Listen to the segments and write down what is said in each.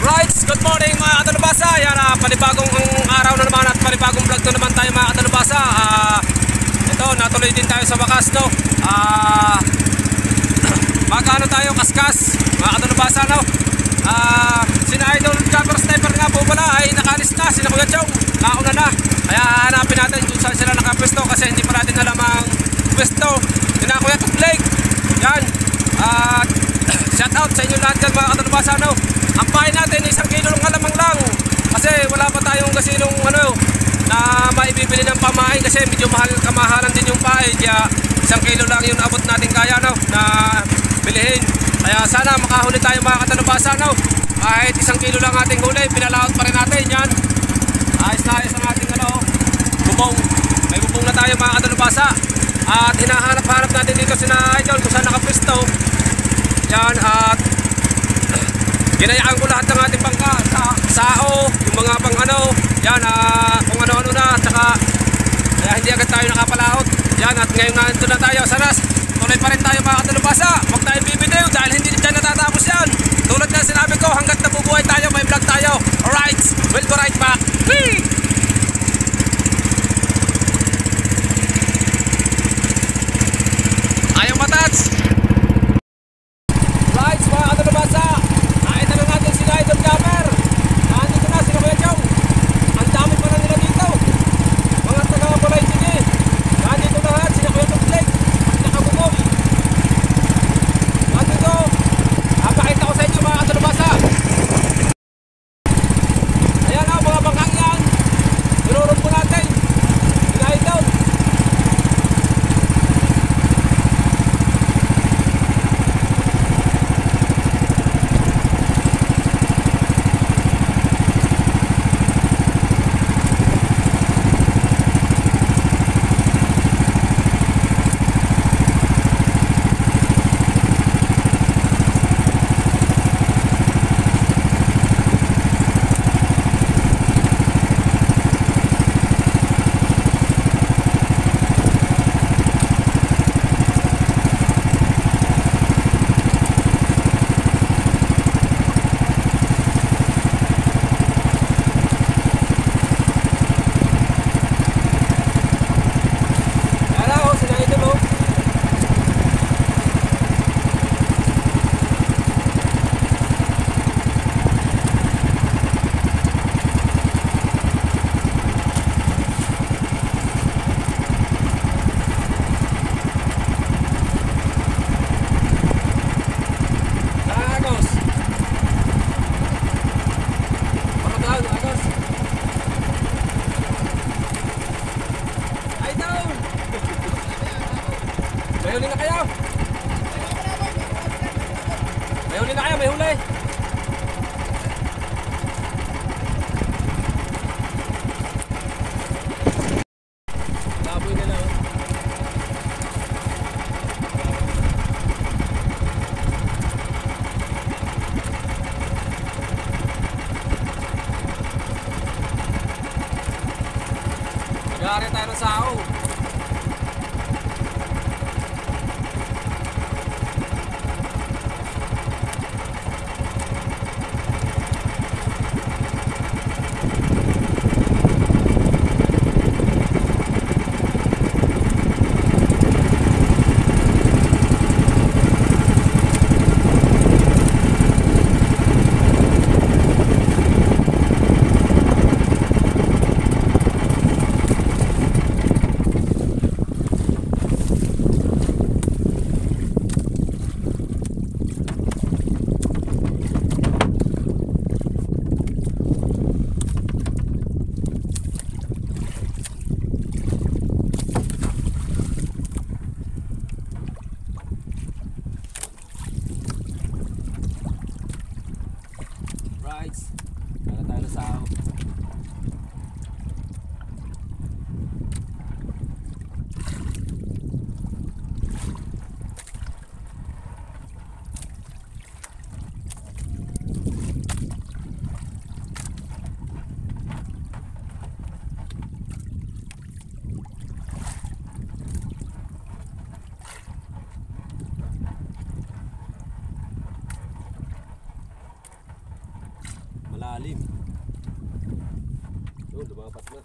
Right, good morning mga katalubasa. Yan, panibagong araw na naman at panibagong vlog na naman tayo mga katalubasa. Ito, natuloy din tayo sa wakas, no? Magkano tayo kaskas mga katalubasa, no? Sina Idol Camera Sniper nga po pala ay nakalis na, sina Kuya Chong nauna na. Kaya hanapin natin kung saan sila nakapwesto kasi hindi pa natin alam ang pwesto. Sina Kuya Tublake. Yan, shout out sa inyo lahat dyan mga katalubasa, no? Ang pahay natin 1 kilo ng alamang lang kasi wala pa tayong gasilong na maibibili ng pamahay kasi medyo kamahalan din yung pahay, kaya 1 kilo lang yung abot natin kaya, no, na bilihin. Kaya sana makahuli tayo mga katalubasa, no? Kahit 1 kilo lang ating huli, pinalaot pa rin natin yan. Ayos na ayos ang ating bubong. May bubong na tayo mga katalubasa. At hinahanap-hanap natin dito sina Idol kung saan nakapwesto. Yan, at ginayaan ko lahat ng ating bangka sa sao, yung mga pang yan, kung ano-ano na, tsaka kaya hindi agad tayo nakapalaot. Yan, at ngayon nandito na tayo sa Ras. Tuloy pa rin tayo mga katalubasa. Huwag tayong bibitiw dahil hindi dyan natatapos yan. Tulad na sinabi ko, hanggat nabubuhay tayo, may vlog tayo. Alright, we'll go right back. Whee! Ayaw matats. Right, mga katalubasa. Nakita na natin sila Idol Camera. Nandito na sila Kuya Chong. Ang dami pa na nila dito. Mga taga-Balay Sige. Nandito na lahat sila Kuya Tublake. Nakabubog. Nandito. Napakita ko sa inyo mga katalubasa. Ayan na mga bangkang yan. Nururog po natin. Sila Idol. May huli na kayo? May huli na kayo, may huli. Laboy na lang. Nag-aari tayo ng sao. Para tayo sa sao. lalim. Yun, lumapat na.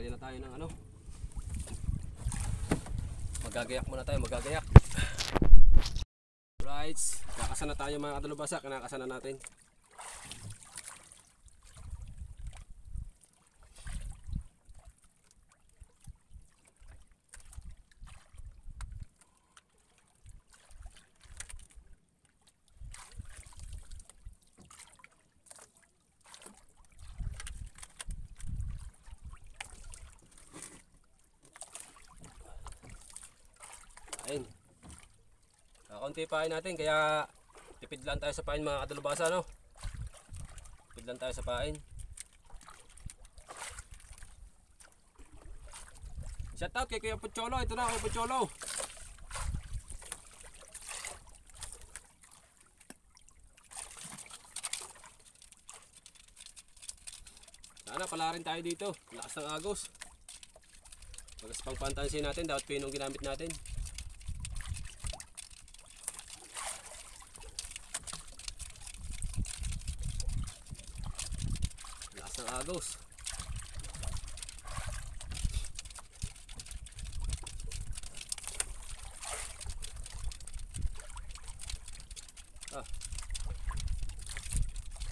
Na tayo ng ano, magagayak muna tayo, magagayak. Right, nakasana tayo mga kadalubasa, kinakasana natin. Ayun. Kaunti pain natin kaya tipid lang tayo sa pain mga kadalubasa, no? Tipid lang tayo sa pain. Shout out kay Kuya Pucholo, ito na Kuya Pucholo. Sana pala rin tayo dito, lakas ng agos. Magas pang pantansin natin, dapat pinong ginamit natin. Ng agos.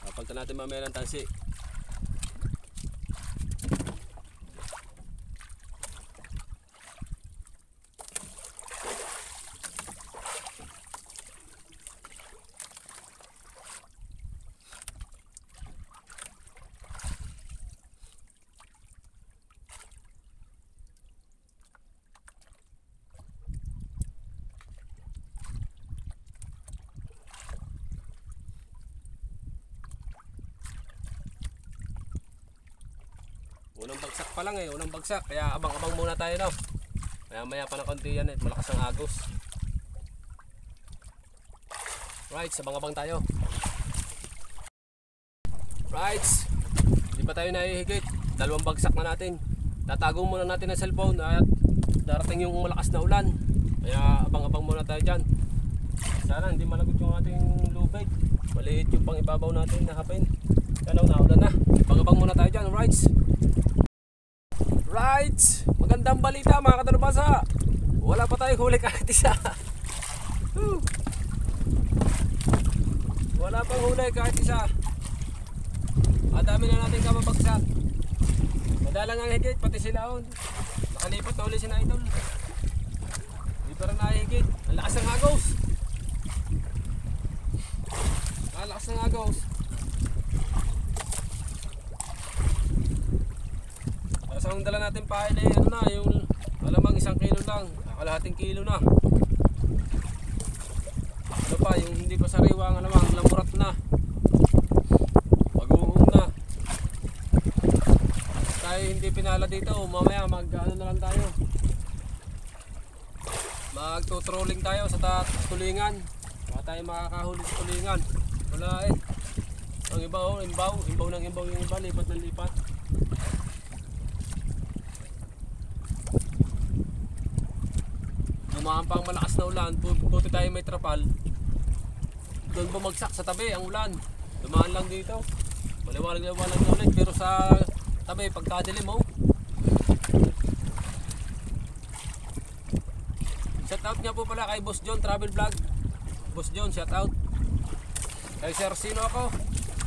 Papalitan natin mamaya ng tansi. Unang bagsak pa lang unang bagsak. Kaya abang-abang muna tayo, no? Maya maya pa ng konti yan, malakas ang agos. Right, sabang-abang tayo. Right, hindi pa tayo nahihigit. 2 bagsak na natin. Tatago muna natin ang cellphone at darating yung malakas na ulan. Kaya abang-abang muna tayo dyan. Sana hindi malagot yung ating lubid. Maliit yung pang ibabaw natin na hapin. Yan, naulan na. Abang-abang muna tayo dyan. Right. Right. Magandang balita mga katalubasa. Wala pa tayong huli kahit isa. Wala pang huli kahit isa. Ang dami na natin kababagsak. Madalang ang higit, pati sila on. Nakalipat na uli si na idol. Hindi pa rin nahihigit. Ang lakas ng agos. Ang lakas ng agos. Tapos ang dala natin pa ay ano na, yung malamang 1 kilo lang. Kalahating kilo na. Ano pa, yung hindi pa sariwa ang alamang, lamurat na. Mag-uong na. Tayo hindi pinala dito, mamaya ano na lang tayo. Magtutrolling tayo sa tulingan. Baka tayo makakahuli sa tulingan. Wala eh. Ang iba imbaw ng imbaw yung iba, lipat ng lipat. Dumaan pang malakas na ulan, buti tayo may trapal. Doon bumagsak sa tabi ang ulan. Dumaan lang dito. Maliwalag na ulit, pero sa tabi pagkadilim mo. Shout out nga po pala kay Boss John Travel Vlog. Boss John, shout out. Kay Sir Sino ako.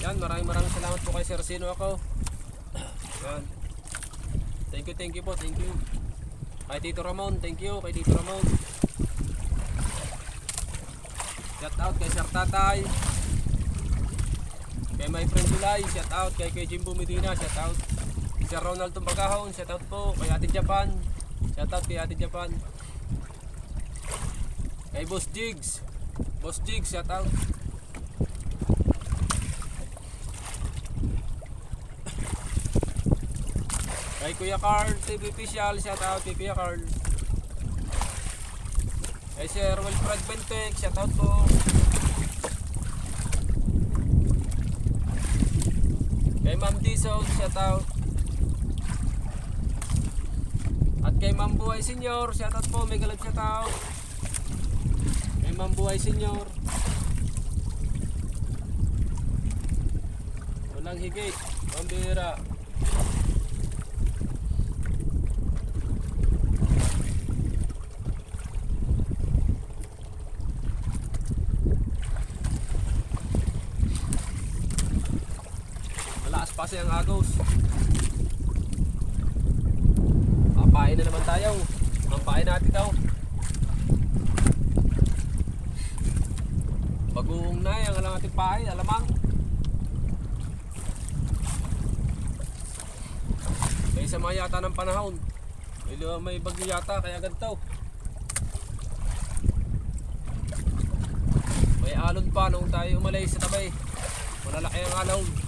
Yan, maraming salamat po kay Sir Sino ako. Yan. Thank you po, thank you. Kay Tito Ramon, thank you kay Tito Ramon. Shout out kay Sir Tatay. Kay my friend July, shout out kay Jimbo Medina, shout out. Sir Ronald Tumbagahon, shout out po kay Ate Japan. Shout out kay Ate Japan. Kay Boss Jigs, shout out. Kay Kuya Carl TV Official, shout out kay Kuya Carl. Kay Sir Wilfred Bentek, shout out po. Kay Ma'am Dizon, shout out. At kay Ma'am Buhay Senior, shout out po, mega love shout out. Kay Ma'am Buhay Senior. Walang higit, pambira. Kasi ang agos. Papain na naman tayo. Pampain natin daw. Bagoong na yung alang ating pain, alamang. May sama yata ng panahon. May bagyo yata kaya ganito. May alon pa nung tayo umalay sa tabay. Malalaki ang alon.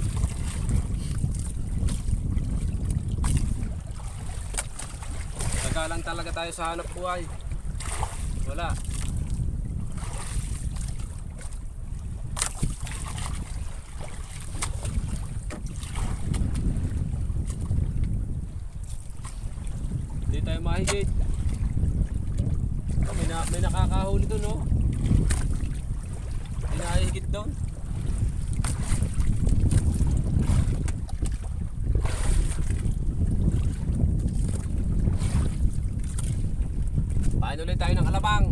Lang talaga tayo sa hanap buhay. Wala. Hindi tayo mahigit. May nakakahuli doon, no? Hindi nakahigit doon. Pain ulit tayo ng alabang.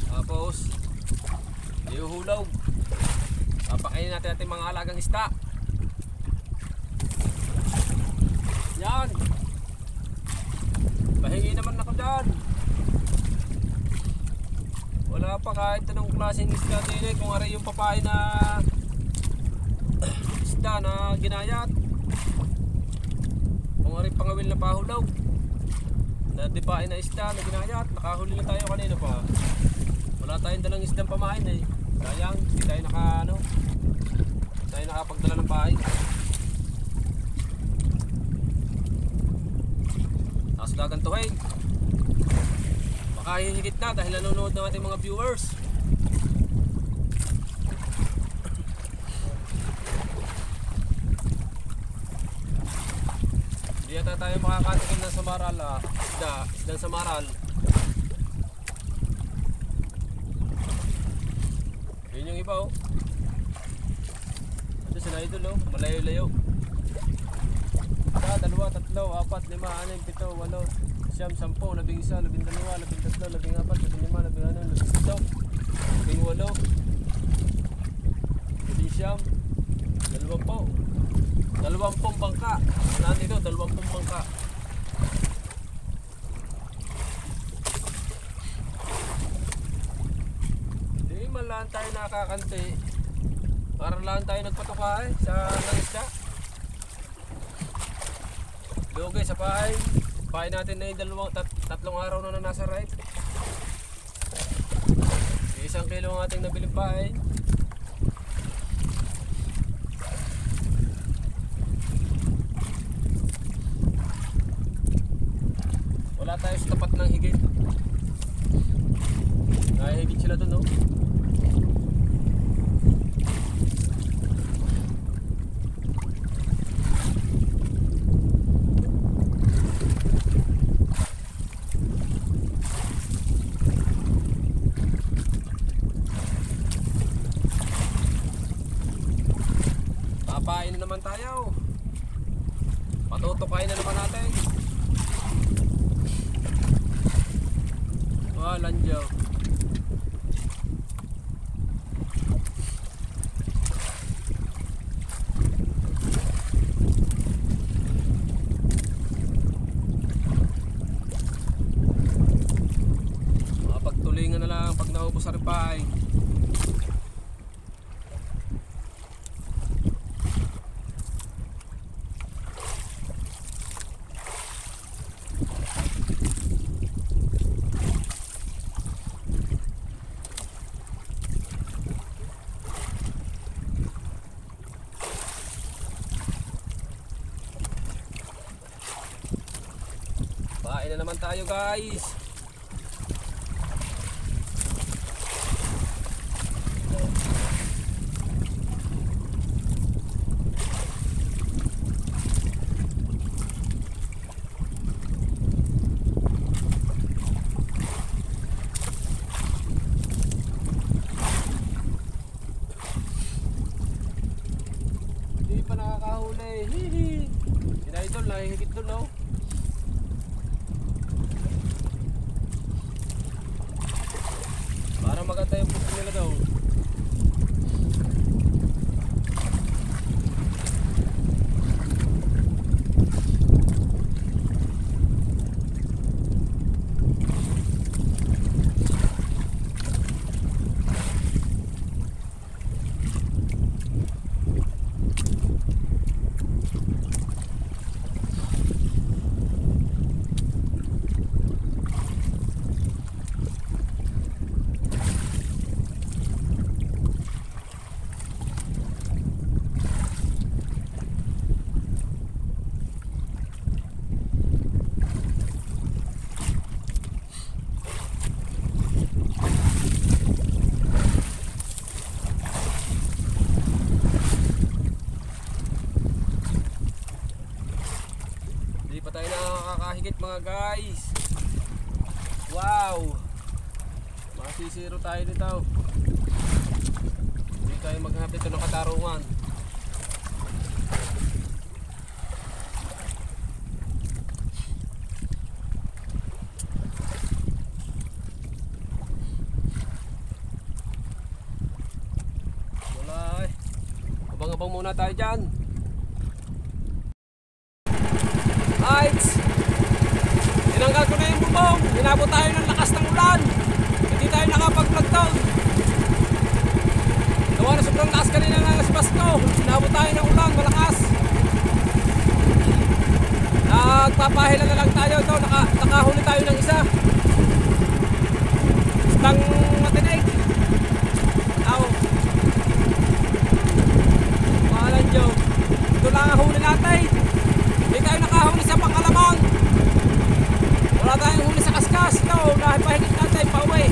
Tapos iuhulog. Papakainin natin ating mga alagang isda. Yan. Pahingi naman ako dyan. Wala pa kahit anong klaseng isda din eh. Kung aray yung papain na isda na ginayat. Kung nga rin pangawil na pahulaw. Nadipain na isda na ginayat. Nakahuli na tayo kanina pa. Wala tayong dalang isdang pamain eh. Sayang, hindi tayo nakapagdala ng pahay. Tapos gagantuhin. Baka hihigit na dahil nanonood ng ating mga viewers. Hindi yata tayo makakatikin ng samaral isdang samaral. Yun yung iba oh. Ito sila idol oh, malayo-layo. Isa, dalawa, tatlo, apat, lima, anim, pito, walo, siyam, sampo, 11, 12, 13, 14, 15, 16, 17, 18, 19, 20, 20 bangka. Saan dito? 20 bangka. Hindi man lang tayo nakakante. Para lang tayo nagpatuka sa nangisda. Okay, sa pahay. Pahay natin na yung tatlong araw na nasa right. 1 kilo ang ating nabiling pahay. Wala tayo sa tapat ng higit. Nahihigit sila dun, no? Papain na naman tayo. Patutukain na naman natin. Lanjaw. Pagtulingan na lang pag naubos sa ripay. Kain na naman tayo guys. Hindi pa nakakahuli. Hihi. Sina idol, nakihigit doon no. Para maganda yung puso nila daw. Hindi pa tayo nakakahigit mga guys. Wow, masisiro tayo dito. Hindi tayo maghanap dito ng katarungan. Wala eh. Abang-abang muna tayo dyan. Alright, tinanggal ko na yung bubong. Inabot tayo ng lakas ng ulan. Hindi tayo nakapag-vlog down. Gawa na sobrang lakas kanina ng asbas ko. Inabot tayo ng ulan, malakas. Magpapahila na lang tayo. Ito, nakahuli tayo ng isa. Isang matinig. Aw. Mahalan Diyo. Ito lang ang huli natin. Hindi tayo nakahuli sa Pangkalamang. Wala tayong huli sa Kaskas. Ito, nahipahigit natin pauwi.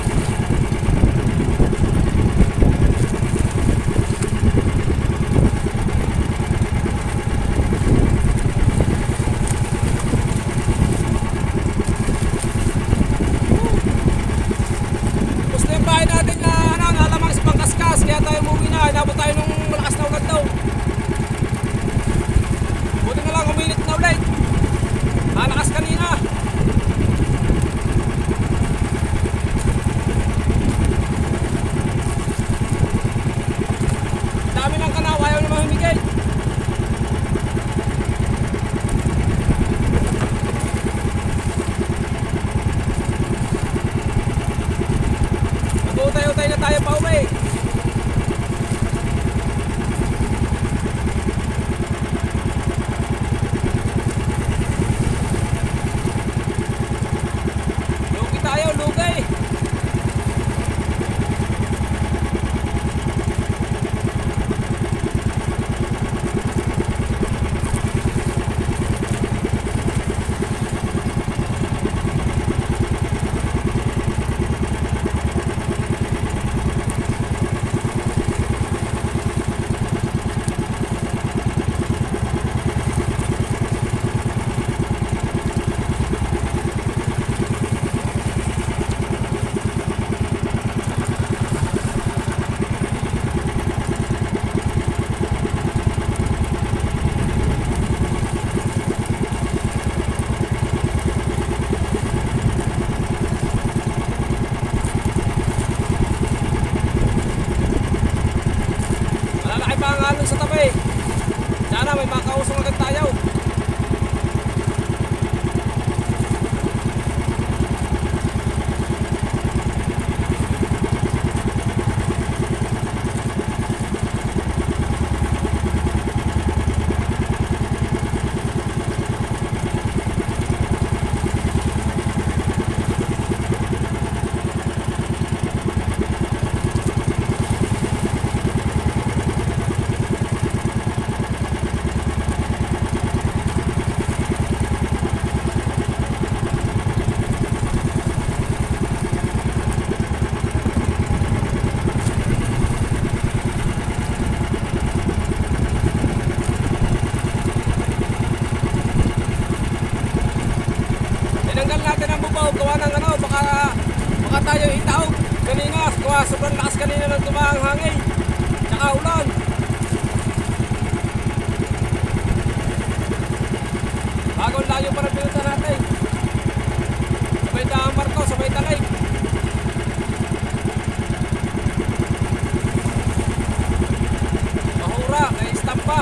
Kaya tayo umuwi na, inabot tayo ng malakas na ulan daw. Buti na lang umilit na ulit. Malakas kanina. Dami ng kanaw, ayaw na mahumigay. Mag-utay-utay na tayo pa uwi. Pangalon sa tabi. Sana may makausong agad tayo. Tinanggal natin ang bubaw, gawa ng ano, baka tayo itaog. Kanina, sobrang lakas kanina ng tumahang hangin. Tsaka ulan. Bagong layo para pinunta natin. Sabay Daang Marco, sabay Talay. Mahura, kay Estampa.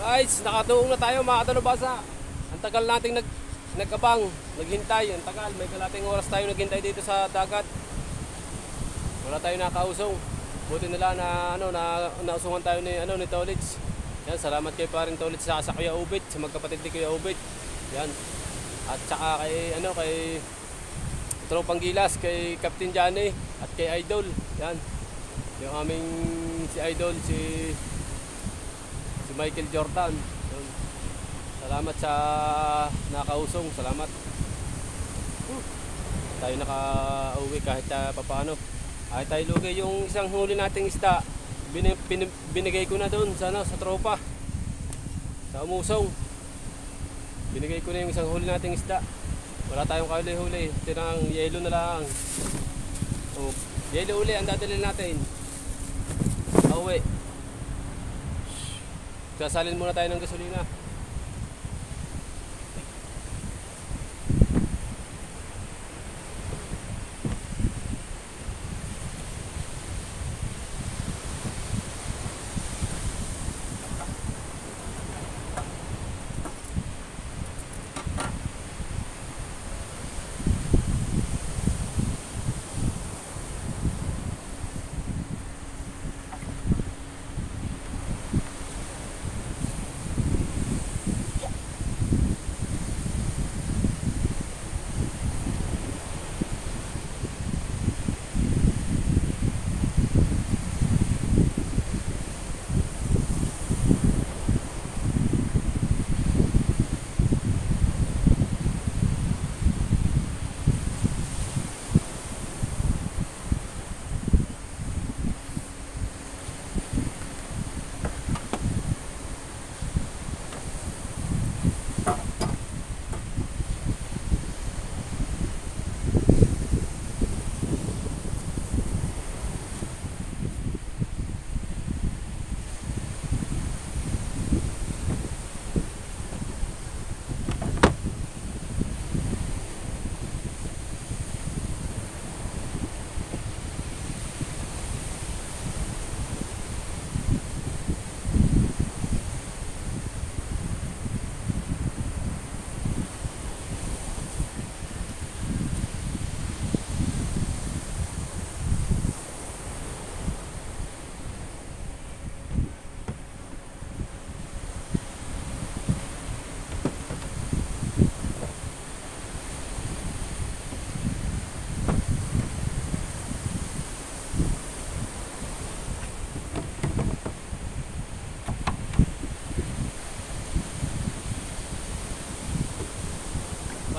Guys, nakatuong na tayo mga katanubasa. Ang tagal nating nagabang, naghintay, ang tagal. May kalating oras tayo naghintay dito sa dagat. Wala tayo nakausong. Buti nila na nausungan tayo ni Tolits. Yan, salamat kay paring Tolits sa Kuya Ubit, sa magkapatid ni Kuya Ubit. Yan. At saka kay Tropang Gilas, kay Captain Johnny at kay Idol. Yan. Yung aming si Idol, si Michael Jordan. Yun. Salamat sa nakausong, salamat. Tayo naka-uwi kahit papaano. Kahit tayo lugi yung isang huli nating isda. Binigay ko na doon sa tropa. Sa umusong. Binigay ko na yung isang huli nating isda. Wala tayong kahuli-huli. Tinang yelo na lang. Oh, yelo uli ang dadalhin natin. Pauwi. Sasalin muna tayo ng gasolina.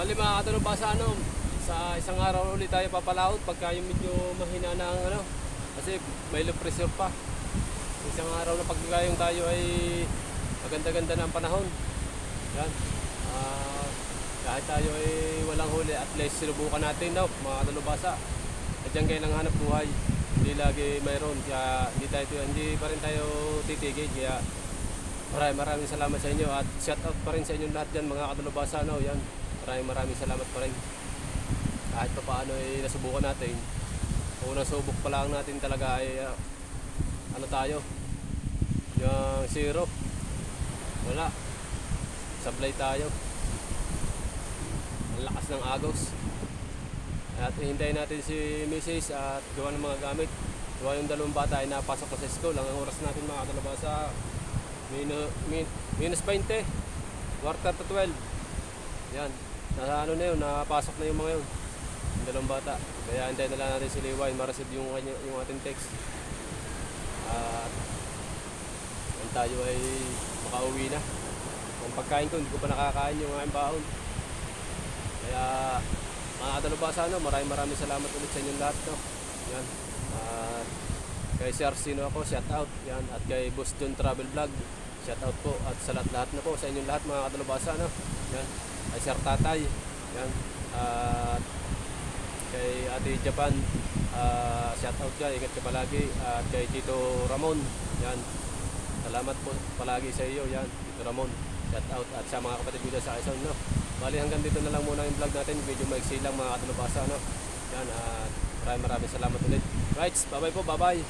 Bali mga kadalubasa, sa isang araw ulit tayo papalaot pagka yung medyo mahina na ang kasi may low pressure pa. Isang araw na paglayong tayo ay maganda-ganda na ang panahon. Yan. Kahit tayo ay walang huli, at least sinubukan natin daw mga kadalubasa. At dyan kayo ng hanap buhay. Hindi lagi mayroon. Kaya hindi pa rin tayo titigil. Kaya maraming salamat sa inyo at shout out pa rin sa inyo lahat dyan mga kadalubasa. Yan. Maraming salamat pa rin. Kahit pa paano ay nasubukan natin. Unang subok pa lang natin talaga ay tayo yung zero. Wala. Sablay tayo. Ang lakas ng agos. At hintayin natin si Mrs. at gawa ng mga gamit. Gawa yung dalawang bata ay napasok na sa school. Ang oras natin mga kadalubasa minus 20, quarter to 12. Yan. Nasa na yun, napasok na yung mga yun, yung dalawang bata. Kaya hintayin na lang natin si Liway ma-receive yung ating text. At tayo ay makauwi na. Kung pagkain ko, hindi ko pa nakakain yung aking baon. Kaya mga kadalubasa, maraming salamat ulit sa inyong lahat. Yan. At kay Sir Sino ako, shout out. Yan. At kay Boss John Travel Vlog, shout out po. At sa lahat na po sa inyong lahat mga kadalubasa. Yan. Kay Sir Tatay, yan. At kay Ate Japan, shout out ka, ingat ka palagi. At kay Tito Ramon, yan. Salamat po palagi sa iyo, yan. Tito Ramon, shout out. At sa mga kapatid ko sa Quezon, Bali hanggang dito na lang muna yung vlog natin. Medyo maiksi lang mga kadalubasa, Yan. At maraming salamat ulit. Right, bye bye po, bye bye.